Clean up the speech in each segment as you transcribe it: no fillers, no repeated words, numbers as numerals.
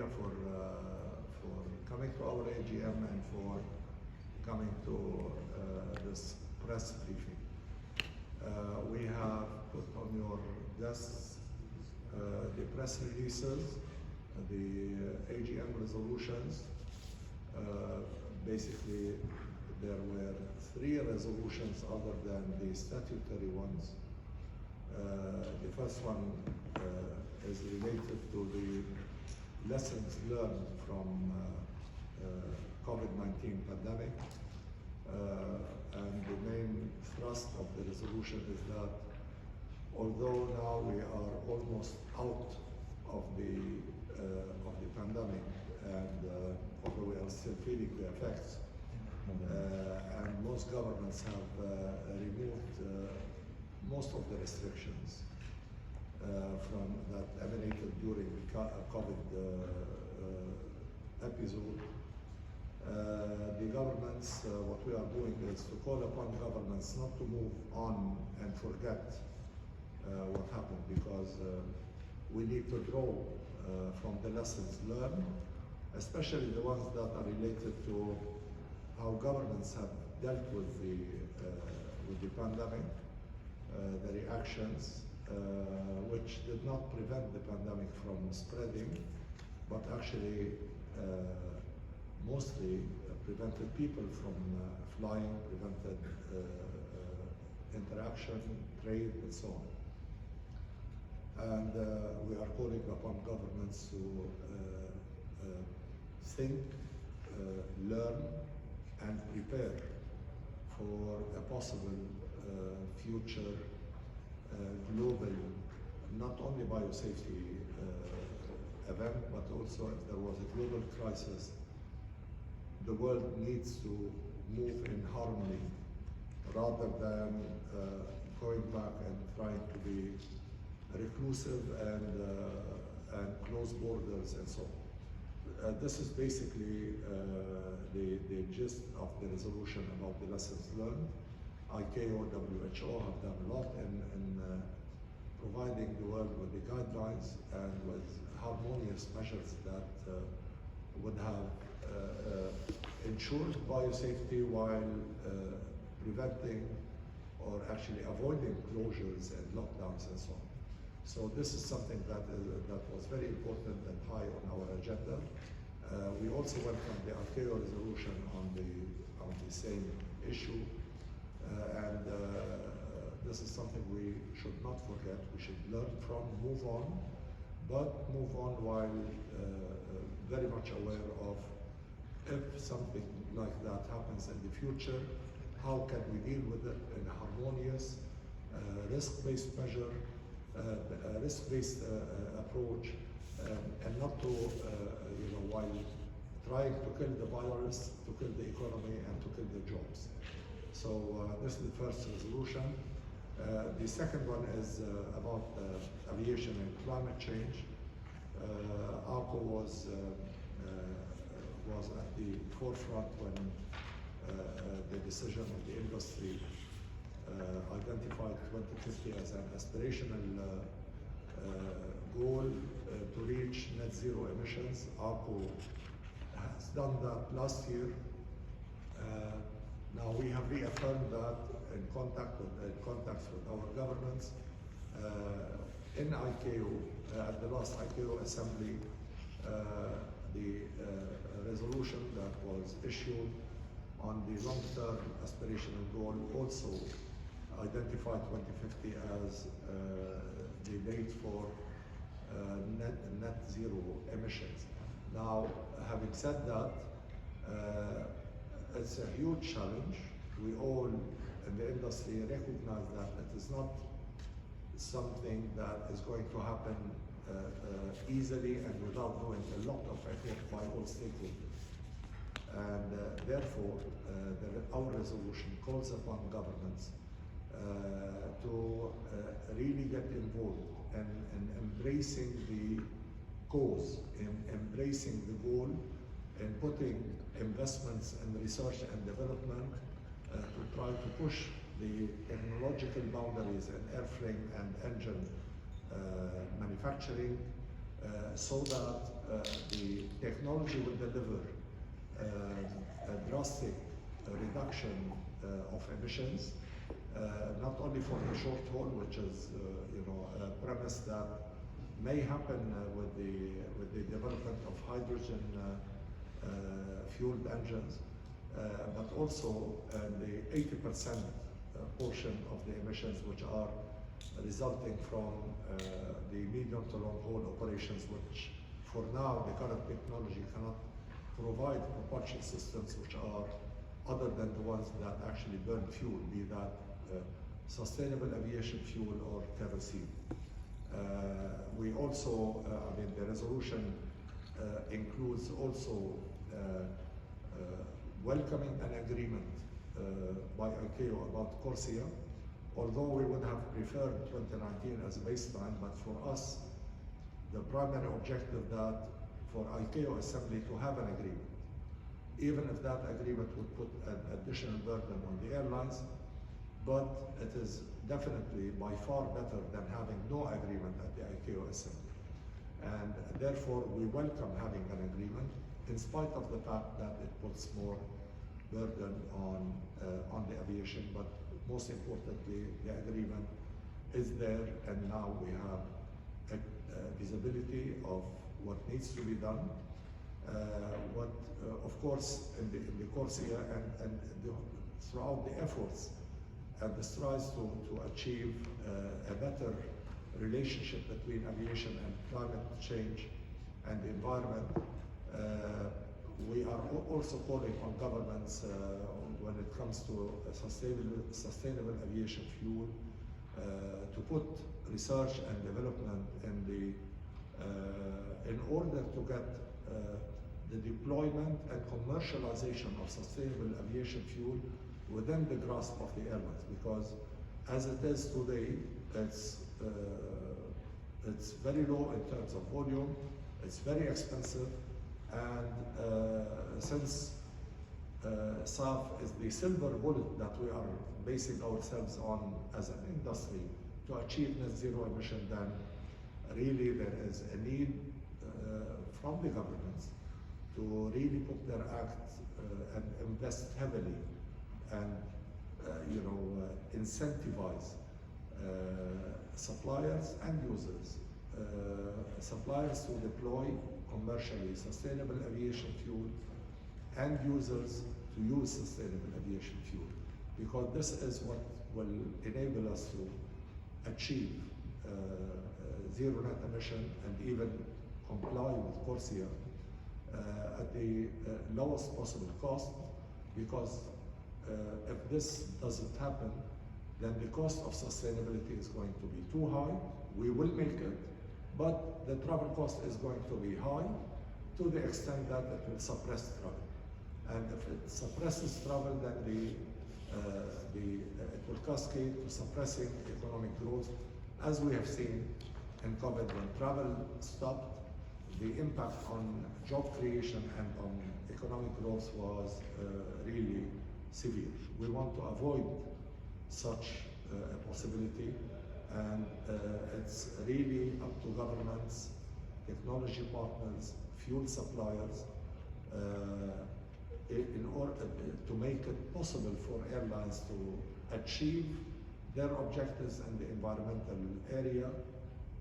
Media for coming to our AGM and for coming to this press briefing. We have put on your desks the press releases, the AGM resolutions. Basically, there were 3 resolutions other than the statutory ones. The first one is related to the lessons learned from COVID-19 pandemic. And the main thrust of the resolution is that although now we are almost out of the pandemic, and although we are still feeling the effects, and most governments have removed most of the restrictions from that emanated during the COVID episode. The governments, what we are doing is to call upon governments not to move on and forget what happened, because we need to draw from the lessons learned, especially the ones that are related to how governments have dealt with the pandemic, the reactions, which did not prevent the pandemic from spreading, but actually mostly prevented people from flying, prevented interaction, trade, and so on. And we are calling upon governments to think, learn, and prepare for a possible future global, not only biosafety event, but also if there was a global crisis, the world needs to move in harmony rather than going back and trying to be reclusive and close borders and so on. This is basically the gist of the resolution about the lessons learned. AACO, WHO have done a lot in providing the world with the guidelines and with harmonious measures that would have ensured biosafety while preventing or actually avoiding closures and lockdowns and so on. So this is something that was very important and high on our agenda. We also welcome the AACO resolution on the same issue, and this is something we should not forget. We should learn from, move on, but move on while very much aware of if something like that happens in the future, how can we deal with it in a harmonious, risk-based measure, risk-based approach, and not to, while trying to kill the virus, to kill the economy, and to kill the jobs. So this is the first resolution. The second one is about aviation and climate change. AACO was at the forefront when the decision of the industry identified 2050 as an aspirational goal to reach net zero emissions. AACO has done that last year. Now we have reaffirmed that in contacts with our governments. In AACO, at the last AACO assembly, the resolution that was issued on the long-term aspirational goal also identified 2050 as the date for net zero emissions. Now, having said that, it's a huge challenge. We all in the industry recognize that it is not something that is going to happen easily and without doing a lot of effort by all stakeholders. And therefore, our resolution calls upon governments to really get involved and embracing the cause, embracing the goal, and putting investments in research and development to try to push the technological boundaries in airframe and engine manufacturing so that the technology will deliver a drastic reduction of emissions, not only for the short haul, which is a premise that may happen with the development of hydrogen fueled engines, but also the 80% portion of the emissions which are resulting from the medium to long haul operations, which for now the current technology cannot provide propulsion systems which are other than the ones that actually burn fuel, be that sustainable aviation fuel or kerosene. We also, the resolution includes also welcoming an agreement by AACO about CORSIA, although we would have preferred 2019 as a baseline, but for us, the primary objective that for AACO Assembly to have an agreement, even if that agreement would put an additional burden on the airlines, but it is definitely by far better than having no agreement at the AACO Assembly. And therefore, we welcome having an agreement, in spite of the fact that it puts more burden on the aviation, but most importantly, the agreement is there, and now we have a visibility of what needs to be done. Of course, in the CORSIA and throughout the efforts and the strides to achieve a better relationship between aviation and climate change and the environment, we are also calling on governments when it comes to sustainable aviation fuel to put research and development in order to get the deployment and commercialization of sustainable aviation fuel within the grasp of the airlines, because as it is today, it's very low in terms of volume, it's very expensive, and since SAF is the silver bullet that we are basing ourselves on as an industry to achieve net zero emission, then really there is a need from the governments to really put their act and invest heavily and incentivize suppliers and users, suppliers to deploy commercially sustainable aviation fuel and users to use sustainable aviation fuel, because this is what will enable us to achieve zero net emission and even comply with CORSIA at the lowest possible cost, because if this doesn't happen, then the cost of sustainability is going to be too high. We will make it, but the travel cost is going to be high to the extent that it will suppress travel. And if it suppresses travel, then it will cascade to suppressing economic growth, as we have seen in COVID. When travel stopped, the impact on job creation and on economic growth was really severe. We want to avoid such a possibility, and it's really up to governments, technology partners, fuel suppliers, in order to make it possible for airlines to achieve their objectives in the environmental area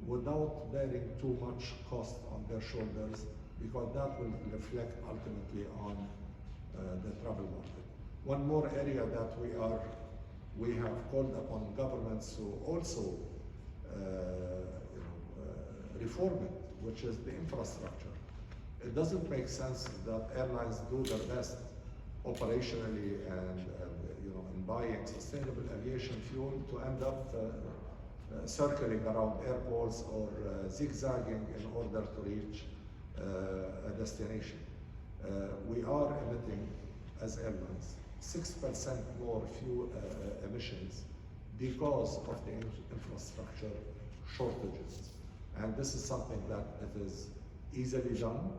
without bearing too much cost on their shoulders, because that will reflect ultimately on the travel market. One more area that we have called upon governments to also reform it, which is the infrastructure. It doesn't make sense that airlines do their best operationally and in buying sustainable aviation fuel to end up circling around airports or zigzagging in order to reach a destination. We are emitting, as airlines, 6% more fuel emissions because of the infrastructure shortages. And this is something that it is easily done,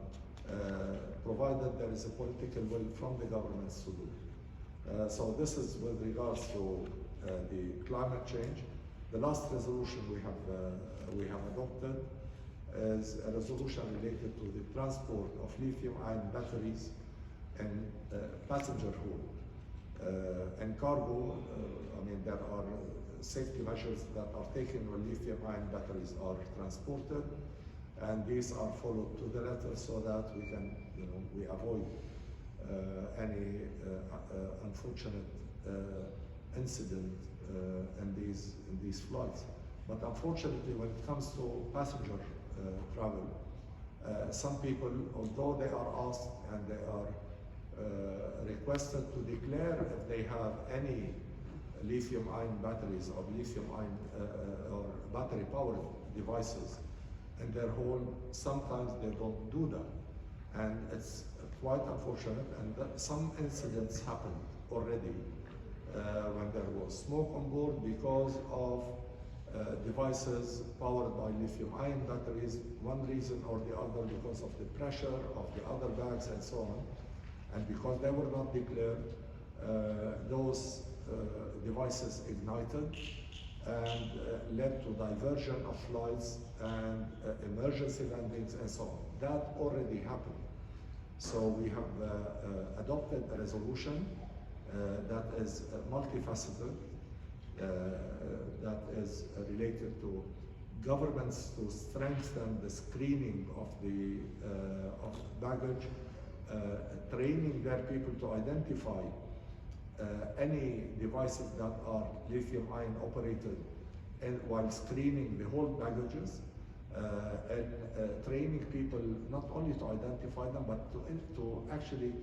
provided there is a political will from the governments to do. So this is with regards to the climate change. The last resolution we have adopted is a resolution related to the transport of lithium-ion batteries in passenger hold. And cargo, I mean, there are safety measures that are taken when lithium-ion batteries are transported, and these are followed to the letter so that we can, we avoid any unfortunate incident in these flights. But unfortunately, when it comes to passenger travel, some people, although they are asked and they are requested to declare if they have any lithium-ion batteries or lithium-ion or battery-powered devices in their home, sometimes they don't do that. And it's quite unfortunate, and some incidents happened already when there was smoke on board because of devices powered by lithium-ion batteries, one reason or the other, because of the pressure of the other bags and so on. And because they were not declared, those devices ignited and led to diversion of flights and emergency landings and so on. That already happened. So we have adopted a resolution that is multifaceted, that is related to governments to strengthen the screening of the baggage, training their people to identify any devices that are lithium-ion operated, and while screening the whole baggages, and training people not only to identify them, but to actually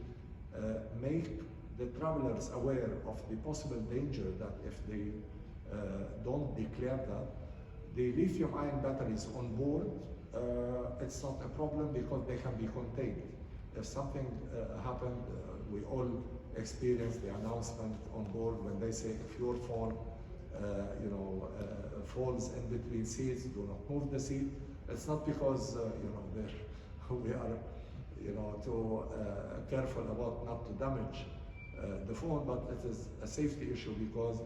make the travelers aware of the possible danger that if they don't declare that, the lithium-ion batteries on board, it's not a problem because they can be contained. If something happened, we all experience the announcement on board when they say if your phone falls in between seats, do not move the seat. It's not because we are too careful about not to damage the phone, but it is a safety issue because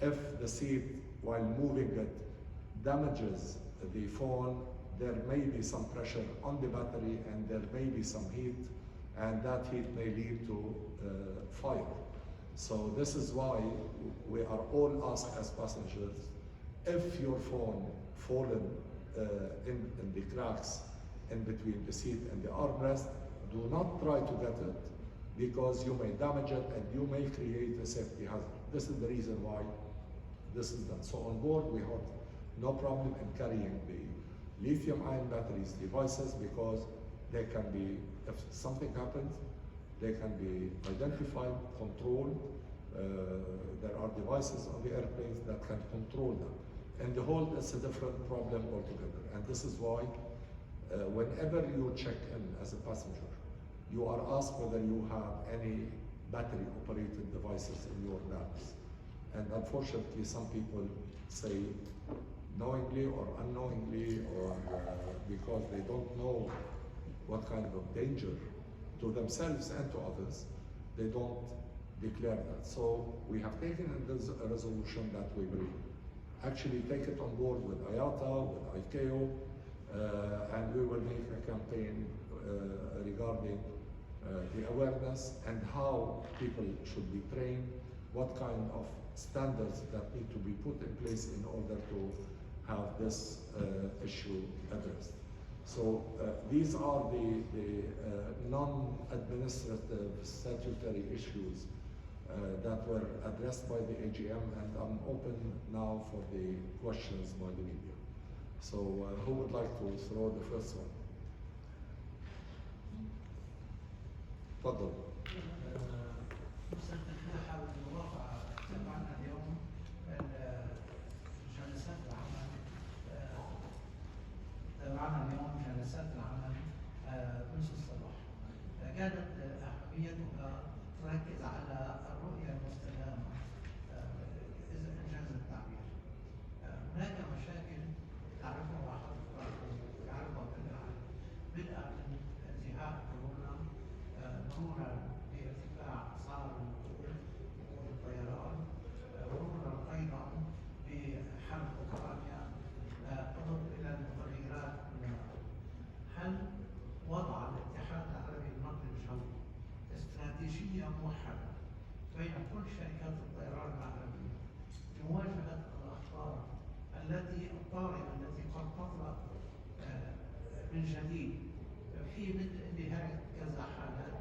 if the seat, while moving it, damages the phone, there may be some pressure on the battery and there may be some heat, and that heat may lead to fire. So this is why we are all asked as passengers, if your phone fallen in the cracks in between the seat and the armrest, do not try to get it because you may damage it and you may create a safety hazard. This is the reason why this is done. So on board we have no problem in carrying the lithium-ion batteries devices because they can be, if something happens, they can be identified, controlled. There are devices on the airplanes that can control them. And the whole is a different problem altogether. And this is why whenever you check in as a passenger, you are asked whether you have any battery-operated devices in your bags. And unfortunately, some people say knowingly or unknowingly, or because they don't know what kind of danger to themselves and to others, they don't declare that. So we have taken a resolution that we will actually take it on board with IATA, with AACO, and we will make a campaign regarding the awareness and how people should be trained, what kind of standards that need to be put in place in order to have this issue addressed. So these are the non-administrative statutory issues that were addressed by the AGM, and I'm open now for the questions by the media. So who would like to throw the first one? تفضل. مستر تفاحة والمواقعة تبعنا اليوم جلسات العمل تبعنا اليوم جلسات العمل منذ الصباح. كانت أهميتها تركز على الرؤية المستدامة إذا إنجاز التعبير. هناك مشاكل تعرفها حضرتك ويعرفها كل أحد، بدءا من انتهاء كورونا، مرورا بارتفاع اسعار الطيران، مرورا ايضا بحرب اوكرانيا، اضف الى المتغيرات بين كل شركات الطيران العالمية لمواجهة الأخطار الطارئة التي قد تطرأ من جديد في مثل نهاية كذا حالات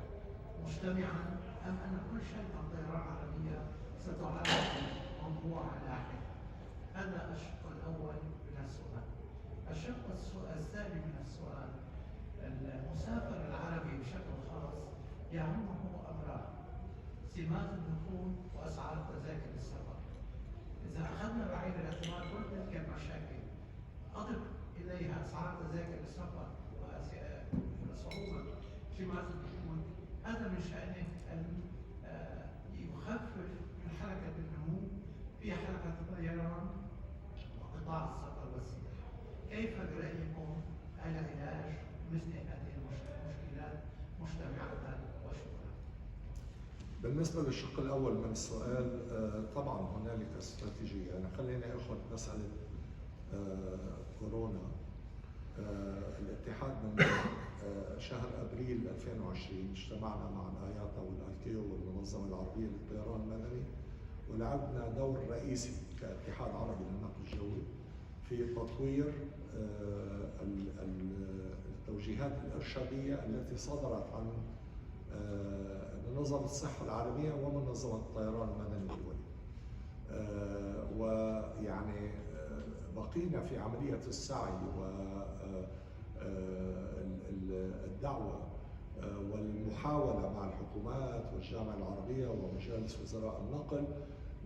مجتمعا، أم أن كل شركة طيران عالمية ستعالج موضوع لاحق؟ هذا الشق الأول من السؤال. الشق الثاني من السؤال: المسافر العربي بشكل خاص يهمه أمران: سمات الدخول وأسعار تذاكر السفر. إذا أخذنا بعين الاعتبار كل تلك المشاكل، أضف إليها أسعار تذاكر السفر وصعوبة سمات الدخول، هذا من شأنه أن يخفف من حركة النمو في حركة الطيران وقطاع السفر والسياحة. كيف برأيكم العلاج مثل هذه المشكلات مجتمعة وشكرا؟ بالنسبة للشق الأول من السؤال، طبعا هنالك استراتيجية. أنا خليني أخذ مسألة كورونا. الاتحاد من شهر أبريل 2020 اجتمعنا مع الآياتا والآيكيو والمنظمة العربية للطيران المدني، ولعبنا دور رئيسي كاتحاد عربي للنقل الجوي في تطوير التوجيهات الإرشادية التي صدرت عن منظمة الصحة العالمية ومنظمة الطيران المدني الدولي. ويعني بقينا في عملية السعي والدعوة والمحاولة مع الحكومات والجامعة العربية ومجالس وزراء النقل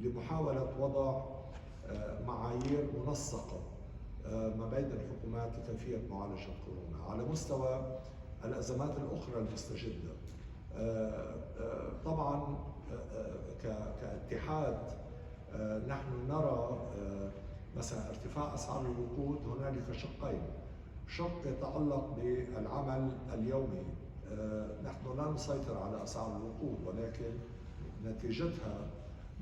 لمحاولة وضع معايير منسقة ما بين الحكومات لكيفية معالجة كورونا على مستوى الأزمات الأخرى المستجدة. طبعا كاتحاد نحن نرى مثلا ارتفاع أسعار الوقود. هنالك شقين: شق يتعلق بالعمل اليومي، نحن لا نسيطر على أسعار الوقود، ولكن نتيجتها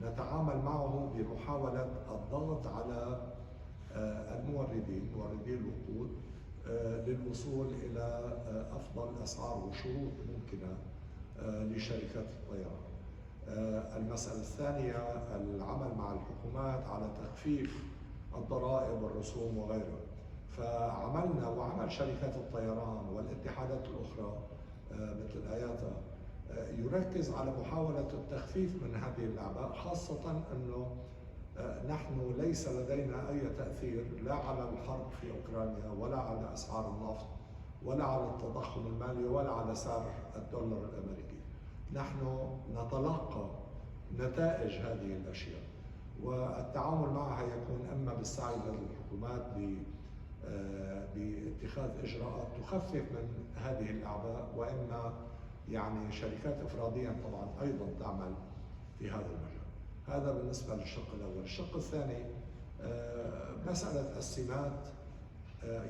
نتعامل معه بمحاولة الضغط على الموردين، موردي الوقود، للوصول إلى أفضل أسعار وشروط ممكنة لشركات الطيران. المسألة الثانية العمل مع الحكومات على تخفيف الضرائب والرسوم وغيرها. فعملنا وعمل شركات الطيران والاتحادات الأخرى مثل الآياتا يركز على محاولة التخفيف من هذه الأعباء، خاصة أنه نحن ليس لدينا أي تأثير لا على الحرب في أوكرانيا ولا على أسعار النفط ولا على التضخم المالي ولا على سعر الدولار الأمريكي. نحن نتلقى نتائج هذه الأشياء، والتعامل معها يكون إما بالسعي للحكومات باتخاذ إجراءات تخفف من هذه الأعباء، وإما يعني شركات إفرادية طبعا أيضا تعمل في هذا المجال. هذا بالنسبة للشق الأول. الشق الثاني مسألة السمات،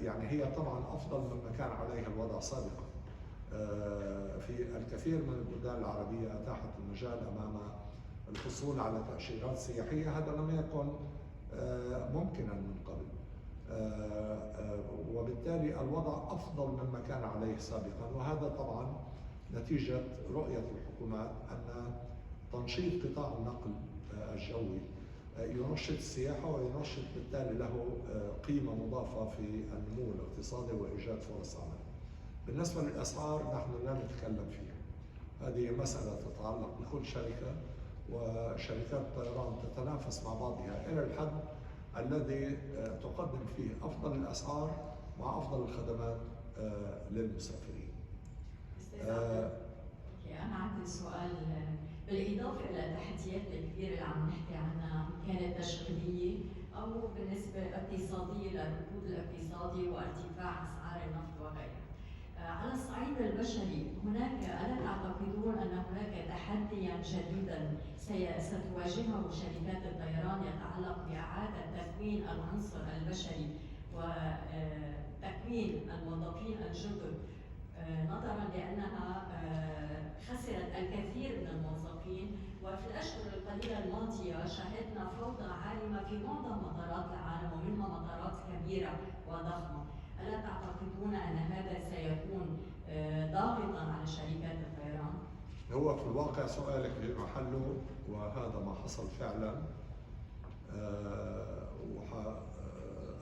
يعني هي طبعا أفضل مما كان عليها الوضع سابقا. في الكثير من البلدان العربية أتاحت المجال أمام الحصول على تأشيرات سياحية، هذا لم يكن ممكنا من قبل، وبالتالي الوضع أفضل مما كان عليه سابقا. وهذا طبعا نتيجة رؤية الحكومات أن تنشيط قطاع النقل الجوي ينشط السياحة وينشط بالتالي له قيمة مضافة في النمو الاقتصادي وإيجاد فرص عمل. بالنسبة للأسعار نحن لا نتكلم فيها، هذه مسألة تتعلق بكل شركة، وشركات الطيران تتنافس مع بعضها إلى الحد الذي تقدم فيه أفضل الأسعار مع أفضل الخدمات للمسافرين. أنا عندي سؤال بالإضافة إلى التحديات الكبيرة اللي عم نحكي عنها، كانت تشغيلية أو بالنسبة اقتصادية للركود الاقتصادي وارتفاع أسعار النفط وغيرها. على الصعيد البشري هناك، ألا تعتقدون أن هناك تحديا جديدا ستواجهه شركات الطيران يتعلق بإعادة تكوين العنصر البشري وتكوين الموظفين الجدد، نظرا لأنها خسرت الكثير من الموظفين، وفي الأشهر القليلة الماضية شهدنا فوضى عارمة في معظم مطارات العالم ومنها مطارات كبيرة وضخمة. ألا تعتقدون أن هذا سيكون ضاغطا على شركات الطيران؟ هو في الواقع سؤالك بمحله، وهذا ما حصل فعلا.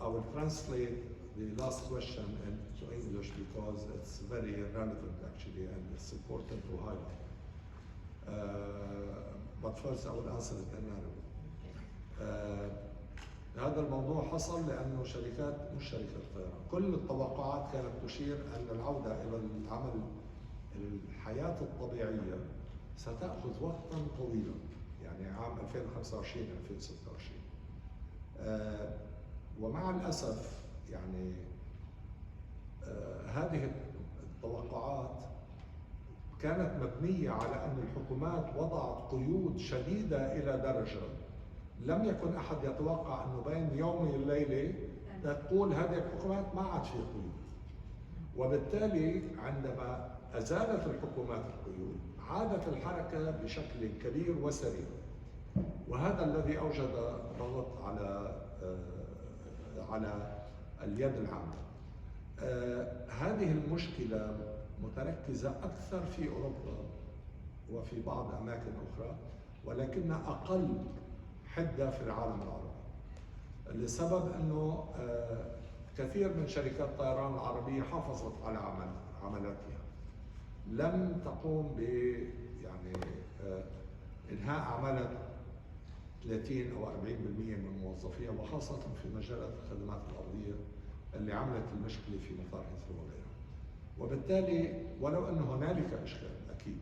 I will translate the last question into English because it's very relevant actually and it's important to highlight. But first I will answer it in Arabic. هذا الموضوع حصل لأنه شركات مش شركة طيران، كل التوقعات كانت تشير أن العودة إلى العمل الحياة الطبيعية ستأخذ وقتا طويلا، يعني عام 2025-2026. ومع الأسف يعني هذه التوقعات كانت مبنية على أن الحكومات وضعت قيود شديدة إلى درجة لم يكن أحد يتوقع أنه بين يوم الليلة تقول هذه الحكومات ما عاد في قيود. وبالتالي عندما أزالت الحكومات القيود عادت الحركة بشكل كبير وسريع، وهذا الذي أوجد ضغط على اليد العامة. هذه المشكلة متركزة أكثر في أوروبا وفي بعض أماكن أخرى، ولكن أقل حدة في العالم العربي، لسبب أنه كثير من شركات الطيران العربية حافظت على عملاتها، لم تقوم ب يعني إنهاء عمل 30 أو 40% من موظفيها، وخاصة في مجالات الخدمات الأرضية اللي عملت المشكلة في مطار هيثرو وغيرها. وبالتالي ولو أن هنالك إشكال أكيد،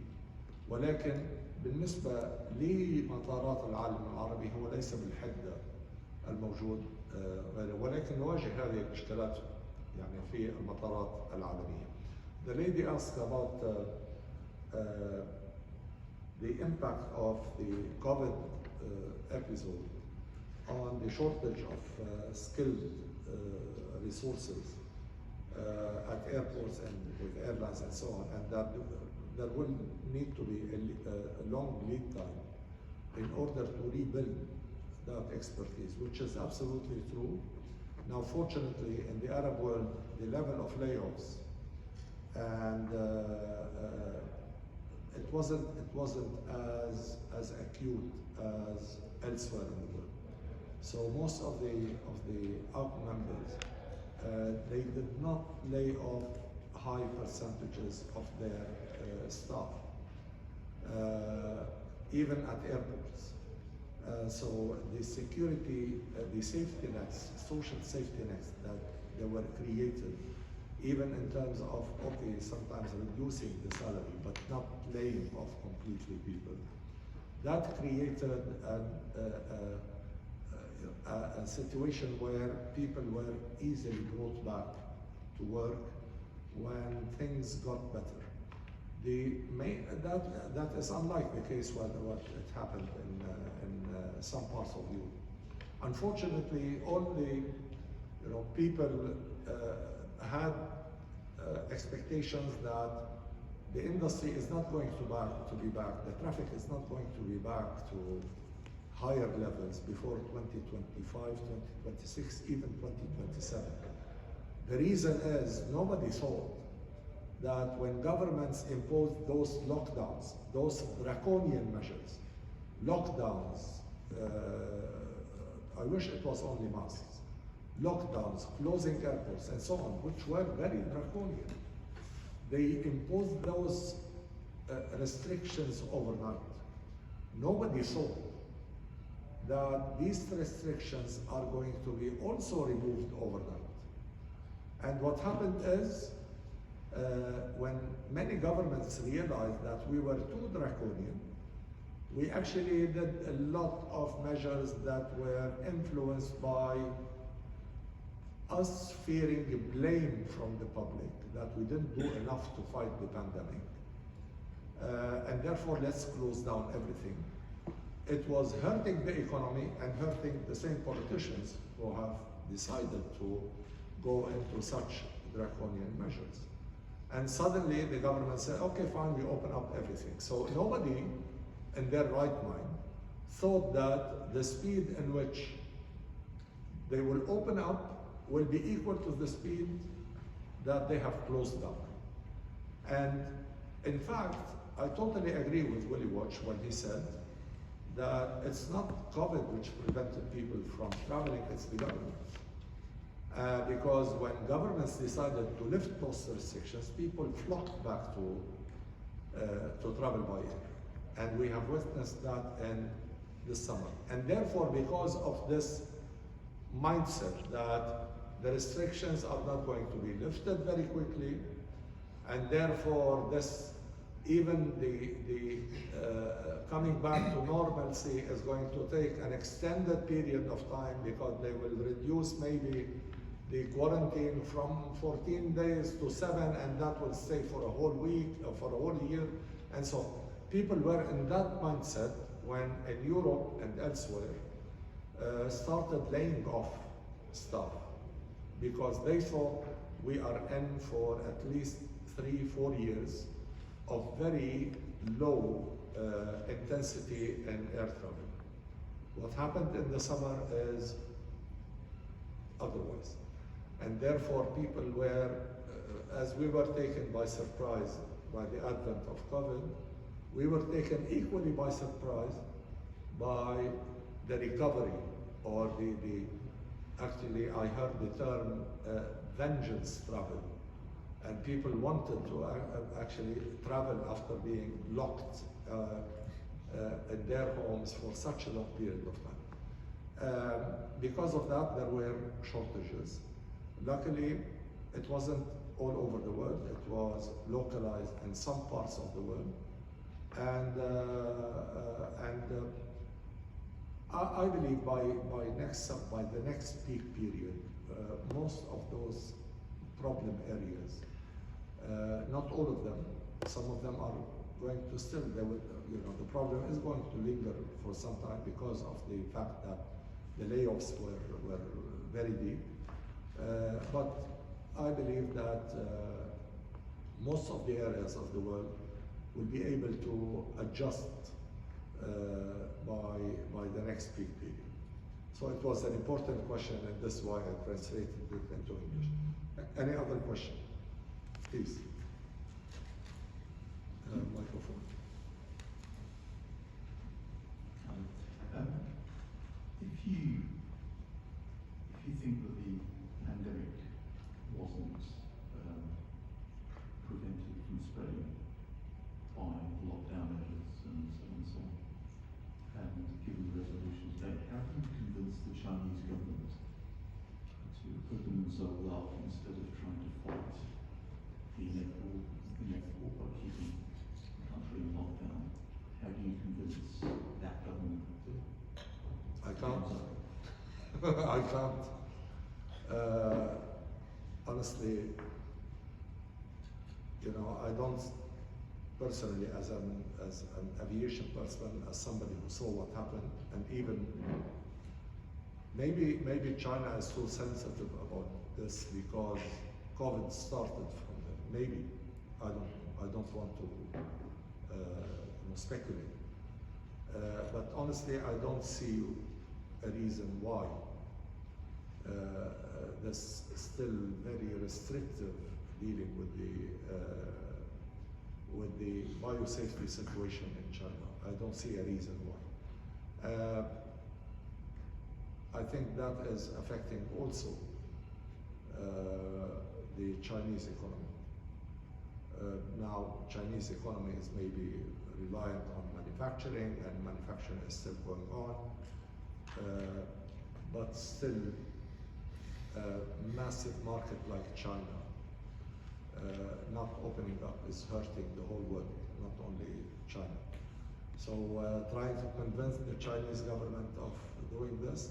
ولكن بالنسبة لمطارات العالم العربي هو ليس بالحدة الموجود ولكن نواجه هذه الإشكالات يعني في المطارات العالمية. The lady asked about the impact of the COVID episode on the shortage of skilled resources at airports and with airlines and so on, and that there will need to be a long lead time in order to rebuild that expertise, which is absolutely true. Now, fortunately, in the Arab world, the level of layoffs and it wasn't as acute as elsewhere in the world. So most of the AACO members they did not lay off high percentages of their staff, even at airports. So the security, the safety nets, social safety nets that they were created, even in terms of, okay, sometimes reducing the salary, but not laying off completely people, that created a situation where people were easily brought back to work when things got better. That is unlike the case what it happened in some parts of Europe. Unfortunately, all the people had expectations that the industry is not going to be back, the traffic is not going to be back to higher levels before 2025, 2026, even 2027. The reason is nobody thought that when governments imposed those lockdowns, those draconian measures, lockdowns, I wish it was only masks, lockdowns, closing airports, and so on, which were very draconian. They imposed those restrictions overnight. Nobody thought that these restrictions are going to be also removed overnight. And what happened is, when many governments realized that we were too draconian, we actually did a lot of measures that were influenced by us fearing blame from the public, that we didn't do enough to fight the pandemic. And therefore, let's close down everything. It was hurting the economy and hurting the same politicians who have decided to go into such draconian measures. And suddenly the government said, okay, fine, we open up everything. So nobody in their right mind thought that the speed in which they will open up will be equal to the speed that they have closed down. And in fact, I totally agree with Willie Watch when he said that it's not COVID which prevented people from traveling, it's the government. Because when governments decided to lift those restrictions, people flocked back to travel by air. And we have witnessed that in the summer. And therefore, because of this mindset that the restrictions are not going to be lifted very quickly, and therefore this, even the coming back to normalcy is going to take an extended period of time, because they will reduce maybe the quarantine from 14 days to 7, and that will stay for a whole week or for a whole year. And so people were in that mindset when in Europe and elsewhere started laying off staff, because they thought we are in for at least 3-4 years of very low intensity in air travel. What happened in the summer is otherwise. And therefore people were, as we were taken by surprise by the advent of COVID, we were taken equally by surprise by the recovery, or actually I heard the term vengeance travel. And people wanted to actually travel after being locked in their homes for such a long period of time. Because of that, there were shortages. Luckily, it wasn't all over the world. It was localized in some parts of the world. And I believe by the next peak period, most of those problem areas, not all of them, some of them are going to still, the problem is going to linger for some time because of the fact that the layoffs were very deep. But I believe that most of the areas of the world will be able to adjust by the next peak period. So it was an important question, and that's why I translated it into English. Any other question? Please. Microphone. If you think that the pandemic wasn't prevented from spreading by lockdown measures and so on, and given the resolution today, how do you convince the Chinese government to open themselves up instead of trying to fight the inevitable by keeping the country in lockdown? How do you convince that government to do it? I can't. I can't. Honestly, I don't personally, as an aviation person, as somebody who saw what happened, and even maybe China is too sensitive about this because COVID started from there. Maybe, I don't want to speculate. But honestly, I don't see a reason why this still very restrictive dealing with the biosafety situation in China. I don't see a reason why. I think that is affecting also the Chinese economy. Now, Chinese economy is maybe reliant on manufacturing, and manufacturing is still going on. But still, a massive market like China not opening up is hurting the whole world, not only China. So trying to convince the Chinese government of doing this,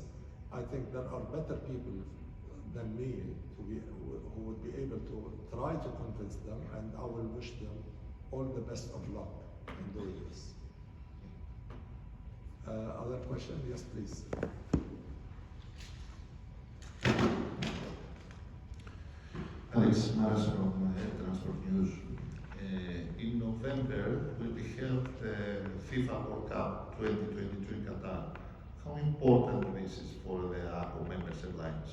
I think there are better people than me who would be able to try to convince them, and I will wish them all the best of luck in doing this. Other question? Yes, please. Alex Maras from Transport News. In November will be held the FIFA World Cup 2022 in Qatar. How important this is for the AACO members airlines?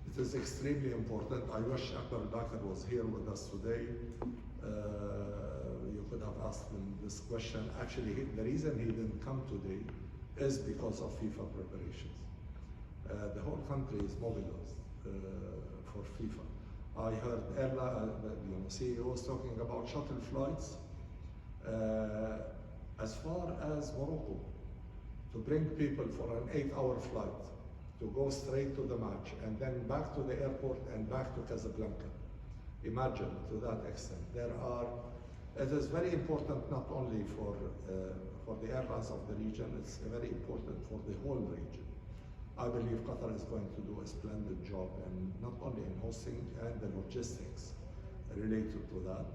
It is extremely important. I wish Abdul was here with us today. You asked him this question. Actually, the reason he didn't come today is because of FIFA preparations. The whole country is mobilized for FIFA. I heard CEOs talking about shuttle flights as far as Morocco, to bring people for an 8-hour flight to go straight to the match and then back to the airport and back to Casablanca. Imagine, to that extent. It is very important not only for the airlines of the region, it's very important for the whole region. I believe Qatar is going to do a splendid job, and not only in hosting and the logistics related to that.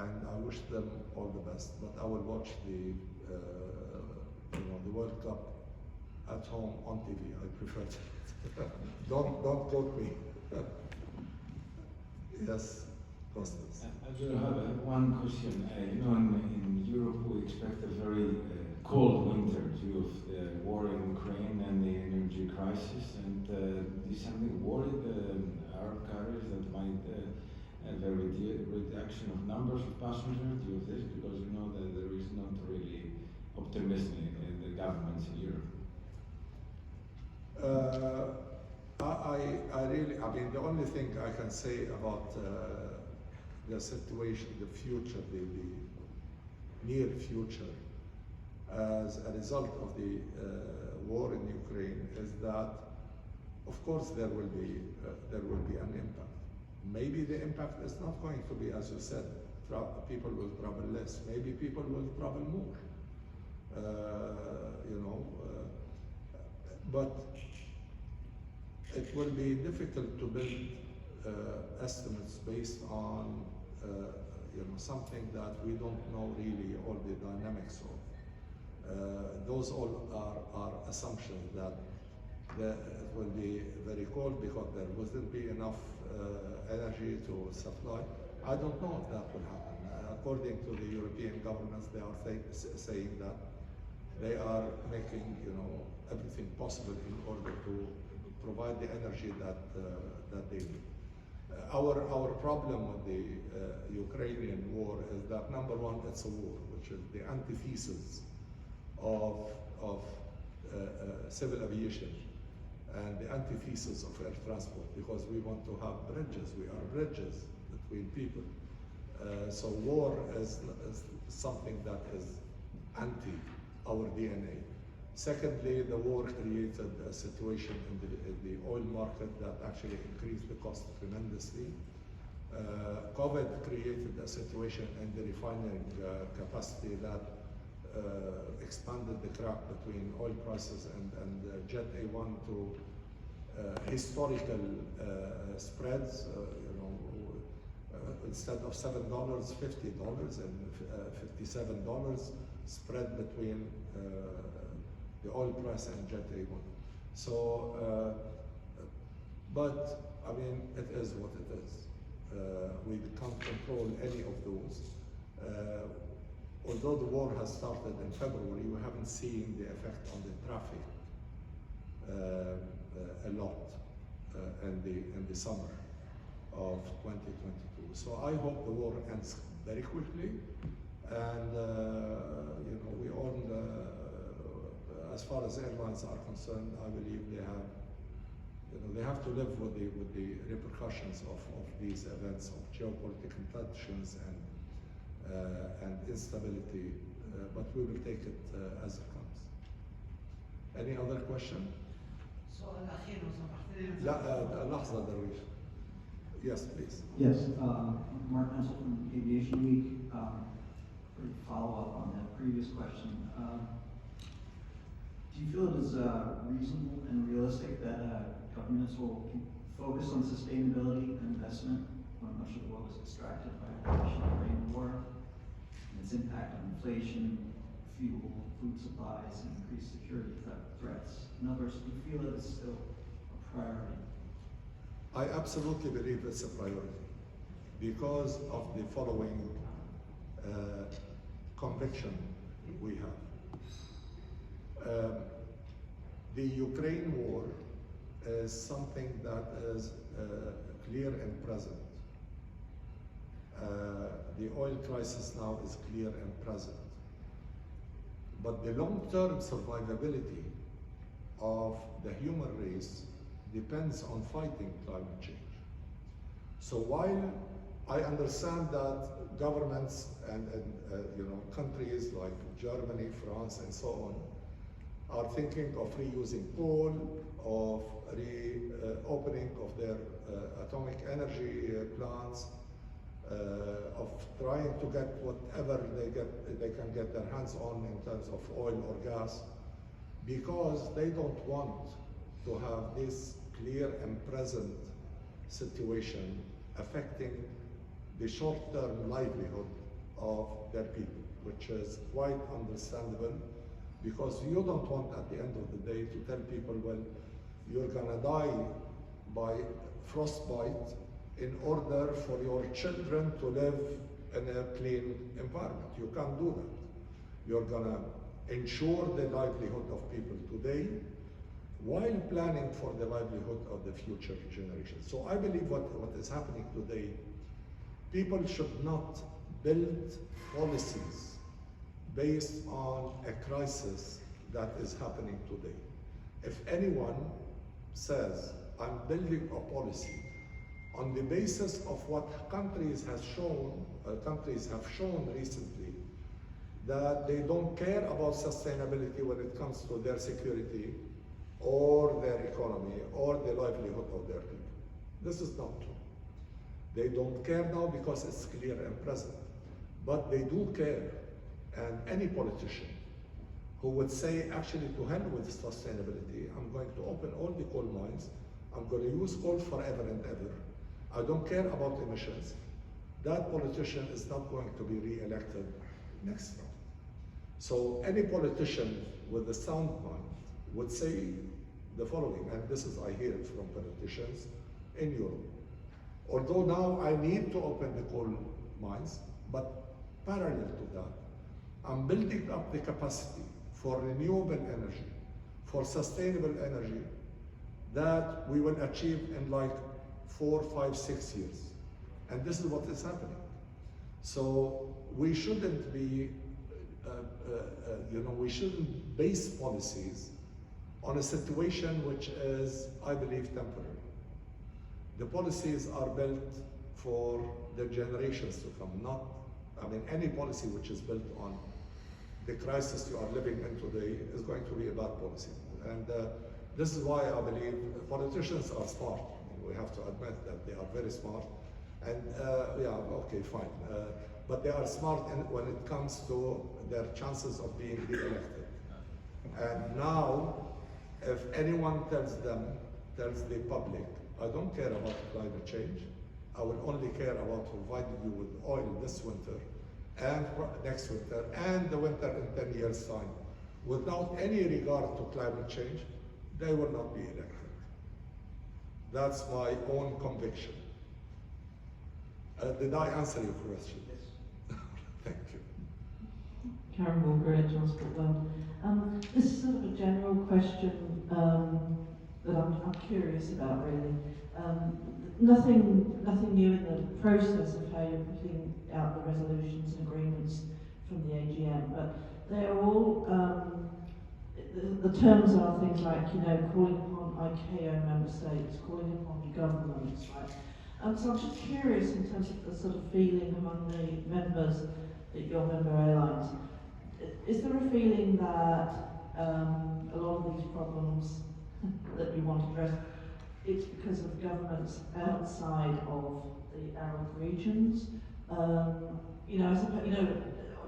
And I wish them all the best. But I will watch the World Cup at home on TV. I prefer it. Don't quote me. Yes, Costas. Abdul, I have one question. In Europe we expect a very cold winter due of the war in Ukraine and the energy crisis. And is something worried Arab carriers that might have a reduction of numbers of passengers due to this? Because you know that there is not really optimism in the governments in Europe. I mean, the only thing I can say about the situation, the future, the near future, as a result of the war in Ukraine, is that, of course, there will be an impact. Maybe the impact is not going to be, as you said, people will travel less. Maybe people will travel more. But it will be difficult to build estimates based on something that we don't know really all the dynamics of. Those all are assumptions that it will be very cold because there wouldn't be enough energy to supply. I don't know if that will happen. According to the European governments, they are saying that they are making everything possible in order to provide the energy that they need. Our problem with the Ukrainian war is that, number one, it's a war, which is the antithesis of civil aviation and the antithesis of air transport, because we want to have bridges. We are bridges between people. So war is something that is anti our DNA. Secondly, the war created a situation in the oil market that actually increased the cost tremendously. COVID created a situation in the refining capacity that expanded the gap between oil prices and Jet A1 to historical spreads. Instead of $7, $50 and $57 spread between the oil price and Jet A1. So, but I mean, it is what it is. We can't control any of those. Although the war has started in February, we haven't seen the effect on the traffic a lot in the summer of 2022. So I hope the war ends very quickly, and we all, as far as airlines are concerned, I believe they have to live with the repercussions of these events of geopolitical tensions and instability, but we will take it as it comes. Any other question? السؤال الأخير لو سمحت لي. لا لحظة درويش. Yes, please. Yes, Mark Menzel from Aviation Week. Follow up on that previous question. Do you feel it is reasonable and realistic that governments will focus on sustainability and investment when much of the world is distracted by the Russian-Ukraine war and its impact on inflation, fuel, food supplies, and increased security threats? In other words, do you feel that it's still a priority? I absolutely believe it's a priority because of the following conviction we have. The Ukraine war is something that is clear and present. The oil crisis now is clear and present. But the long-term survivability of the human race depends on fighting climate change. So while I understand that governments and countries like Germany, France, and so on are thinking of reusing coal, of reopening of their atomic energy plants, of trying to get whatever they can get their hands on in terms of oil or gas, because they don't want to have this clear and present situation affecting the short-term livelihood of their people, which is quite understandable, because you don't want at the end of the day to tell people, well, you're gonna die by frostbite in order for your children to live in a clean environment. You can't do that. You're gonna ensure the livelihood of people today while planning for the livelihood of the future generations. So I believe what is happening today, people should not build policies based on a crisis that is happening today. If anyone says, I'm building a policy on the basis of what countries have shown recently, that they don't care about sustainability when it comes to their security or their economy or the livelihood of their people. This is not true. They don't care now because it's clear and present, but they do care. And any politician who would say, actually, to hell with sustainability, I'm going to open all the coal mines, I'm going to use coal forever and ever, I don't care about emissions, that politician is not going to be re-elected next round. So any politician with a sound mind would say the following, and this is, I hear it from politicians in Europe. Although now I need to open the coal mines, but parallel to that, I'm building up the capacity for renewable energy, for sustainable energy, that we will achieve in like 4, 5, 6 years. And this is what is happening. So we shouldn't be, we shouldn't base policies on a situation which is, I believe, temporary. The policies are built for the generations to come, not, any policy which is built on the crisis you are living in today is going to be a bad policy. And this is why I believe politicians are smart. We have to admit that they are very smart. And okay, fine. But they are smart when it comes to their chances of being re-elected. And now, if anyone tells the public, I don't care about climate change, I will only care about providing you with oil this winter, and next winter, and the winter in 10 years' time, without any regard to climate change, they will not be elected. That's my own conviction. Did I answer your question? Yes. Thank you. Karen Walker, Transport World. This is sort of a general question that I'm curious about, really. Nothing new in the process of how you're putting out the resolutions and agreements from the AGM, but they are all, the terms are things like, calling upon AACO member states, calling upon governments, right? So I'm just curious in terms of the sort of feeling among the members at your member airlines. Is there a feeling that a lot of these problems that you want to address, it's because of governments outside of the Arab regions?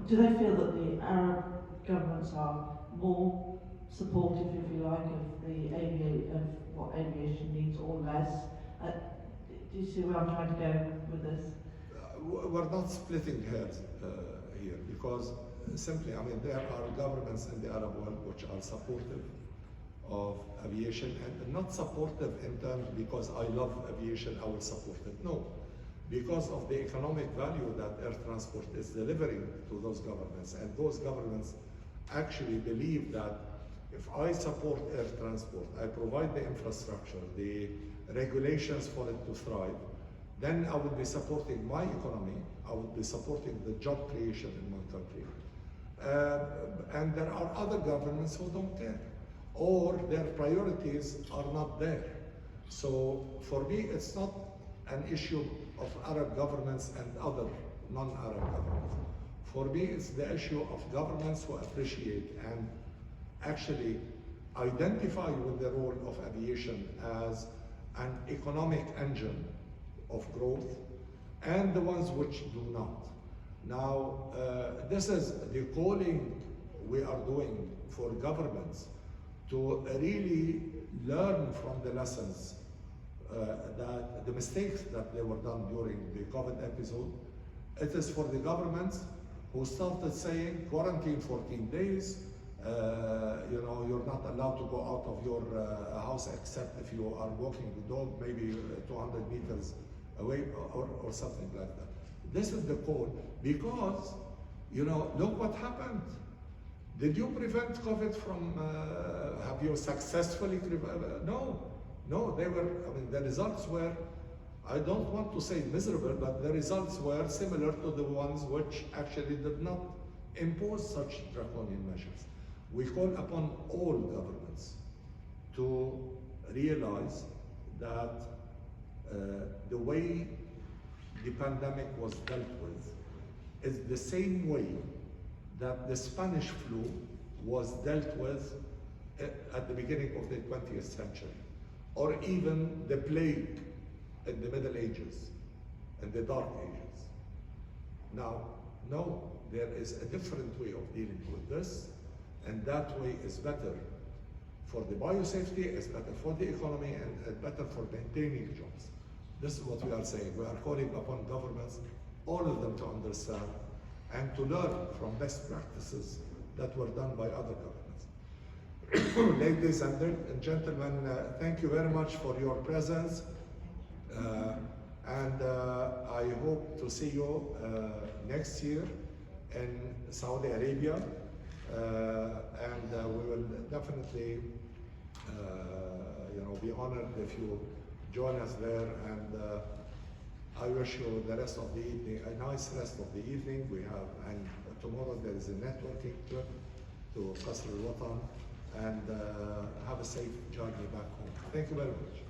Do they feel that the Arab governments are more supportive, if you like, of what aviation needs, or less? Do you see where I'm trying to go with this? We're not splitting hairs here, because simply, there are governments in the Arab world which are supportive of aviation, and not supportive in terms because I love aviation, I will support it. No, because of the economic value that air transport is delivering to those governments, and those governments actually believe that if I support air transport, I provide the infrastructure, the regulations for it to thrive, then I would be supporting my economy, I would be supporting the job creation in my country. And there are other governments who don't care, or their priorities are not there. So for me, it's not an issue of Arab governments and other non-Arab governments. For me, it's the issue of governments who appreciate and actually identify with the role of aviation as an economic engine of growth, and the ones which do not. Now, this is the calling we are doing for governments to really learn from the lessons, that the mistakes that they were done during the COVID episode. It is for the governments who started saying quarantine 14 days, you know, you're not allowed to go out of your house except if you are walking the dog maybe 200 meters away or something like that. This is the call, because, you know, look what happened. Did you prevent COVID from, have you successfully prevented? No, they were, I mean, the results were, I don't want to say miserable, but the results were similar to the ones which actually did not impose such draconian measures. We call upon all governments to realize that the way the pandemic was dealt with is the same way that the Spanish flu was dealt with at the beginning of the 20th century, or even the plague in the Middle Ages, in the Dark Ages. Now, no, there is a different way of dealing with this, and that way is better for the biosafety, it's better for the economy, and better for maintaining jobs. This is what we are saying. We are calling upon governments, all of them, to understand and to learn from best practices that were done by other governments. Ladies and gentlemen, thank you very much for your presence. And I hope to see you next year in Saudi Arabia. And we will definitely you know, be honored if you join us there, and I wish you the rest of the evening, a nice rest of the evening. We have, and tomorrow there is a networking trip to Qasr al-Watan, and have a safe journey back home. Thank you very much.